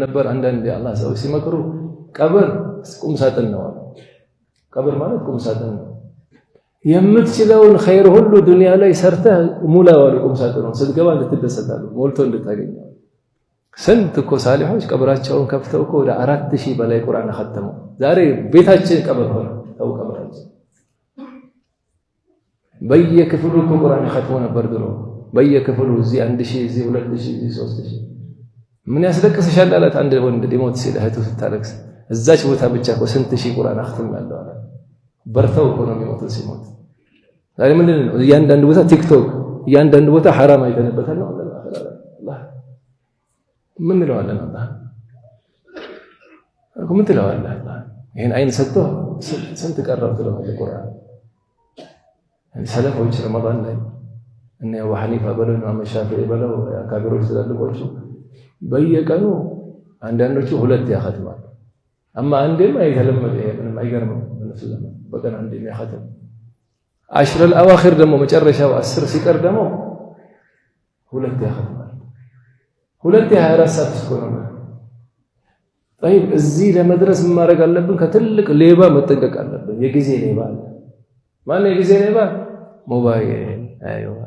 ነበር አንዳንድ አላህ ሰው ሲመክሩ ቀብር ቁም ሳጥን ነው። ቀብር ማለት ቁም ሳጥን ነው። የምትችለውን ኸይር ሁሉ ዱንያ ላይ ሰርተህ ሙላው ቁም ሳጥን ነው። ስትገባ እንድትደሰታለህ ሞልቶ እንድታገኘው። ስንት እኮ ሳሊሖች ቀብራቸውን ከፍተው እኮ ወደ 4000 በላይ ቁርአን ختمው። ዛሬ ቤታችን ቀብር ሆነ። ተው ቀብራችን በየክፍሉ እኮ ቁርአን ختمው ነበር ድሮ። በየክፍሉ እዚህ 1000 እዚህ 2000 እዚህ 3000 ምን ያስለቅስሻል አላት አንድ ወንድ ሊሞት ሲል እህቱ ስታለቅስ እዛች ቦታ ብቻ እኮ ስንት ሺህ ቁርአን አختمናለሁ አለ። በርተው እኮ ነው የሚሞተው ሲሞት። ዛሬ ምንድን ነው እያንዳንዱ ቦታ ቲክቶክ፣ እያንዳንዱ ቦታ ሐራም አይተነበታል ነው አላህ ምን ይለዋለን አላህ እኮ ምን ትለዋለህ አላህ ይሄን አይን ሰጥቶ ስንት ቀረው ትለዋለህ ቁርአን። ሰለፎች ረመዳን ላይ እነ አቡ ሐኒፋ በለው ነው መሻፊዒ በለው አካቢሮች ትላልቆቹ በየቀኑ አንዳንዶቹ ሁለት ያختማሉ። አማ አንዴም አይተለመደ ምንም አይገርምም። በቀን አንዴ ያختም አሽር الأواخر ደግሞ መጨረሻው 10 ሲቀር ደግሞ ሁለት ያختማሉ። ሁለት 24 ሰዓት እስኮነው طيب እዚህ ለመድረስ ምን ማድረግ አለብን? ከትልቅ ሌባ መጠንቀቅ አለብን። የጊዜ ሌባ አለ። ማን የጊዜ ሌባ? ሞባይል። አይዋ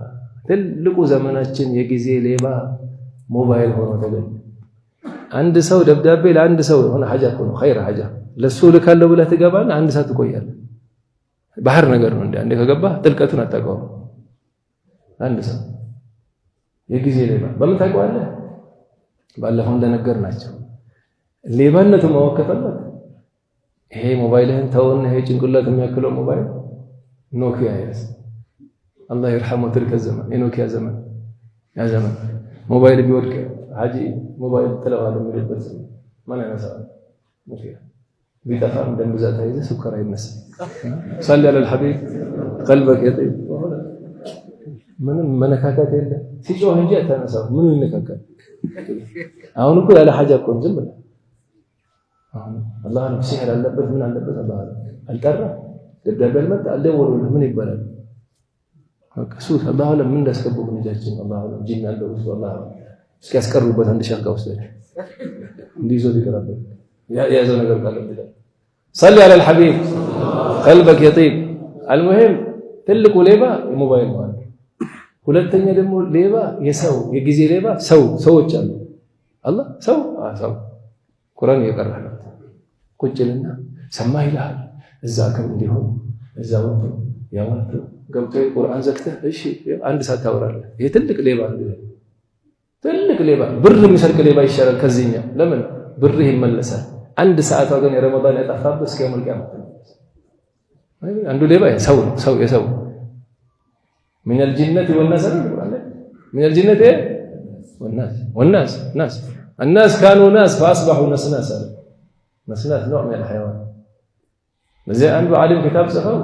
ትልቁ ዘመናችን የጊዜ ሌባ ሞባይል ሆኖ ተገኘ። አንድ ሰው ደብዳቤ ለአንድ ሰው ሆነ ሐጃ ሆኖ ኸይር ሐጃ ለሱ ልካለው ብለህ ትገባና አንድ ሰዓት ትቆያለህ። ባህር ነገር ነው። አንዴ ከገባህ ጥልቀቱን አታውቀውም። አንድ ሰው የጊዜ ሌባ በምን ታውቀዋለህ? ባለፈው እንደነገርናቸው ሌባነቱ ማወቅ ከፈለክ ይሄ ሞባይልህን ተውና ይሄ ጭንቅላት የሚያክለው ሞባይል ኖኪያ ያዝ። አላህ ይርሐመው ትልቅ ዘመን የኖኪያ ዘመን ያ ዘመን ሞባይል ቢወድቅ ሐጂ ሞባይል ተለዋለ የሚልበት ማን ያነሳል? ኖኪያ ቢጠፋም ደም ብዛት አይዘ ሱከር አይነሳም። صلي على الحبيب قلبك يطيب። ምንም መነካካት የለ ሲጮህ እንጂ አታነሳው። ምኑ ይነካካል? አሁን እኮ ያለ ሐጃ እኮ ዝም ብለህ አላህ ነው ሲህር አለበት ምን አለበት አላህ አልጠራ ደብዳቤ አልመጣ አልደወሉልህ ምን ይባላል? ከሱስ አላህ ለምን እንዳስገቡ ልጃችን አላህ ነው ጂን ያለው አላህ እስኪ ያስቀሩበት አንድ ሻንቃ ወስደህ እንዲዞ ይቀራል ያዘው ነገር ካለ ይላል። صلي على الحبيب قلبك يطيب። المهم ትልቁ ሌባ የሞባይል ነው። ሁለተኛ ደግሞ ሌባ የሰው የጊዜ ሌባ ሰዎች አሉ። አላህ ሰው ቁርአን እየቀራህ ነው ቁጭልና ሰማ ይልሃል። እዛ ከም እንዲሆን እዛ ወጥቶ ያወጡ ገብቶ ቁርአን ዘግተህ እሺ አንድ ሰዓት ታወራለህ። ይሄ ትልቅ ሌባ ነው። ትልቅ ሌባ ብር የሚሰርቅ ሌባ ይሻላል ከዚህኛው። ለምን ብርህ ይመለሳል። አንድ ሰዓት ወገን የረመዳን ያጠፋብህ እስከ የውመል ቂያማ አንዱ ሌባ የሰው من الجنة والناس من الجنة والناس الناس كانوا ناس فأصبحوا نسناس نوع من الحيوان. زي عنده عالم كتاب سفر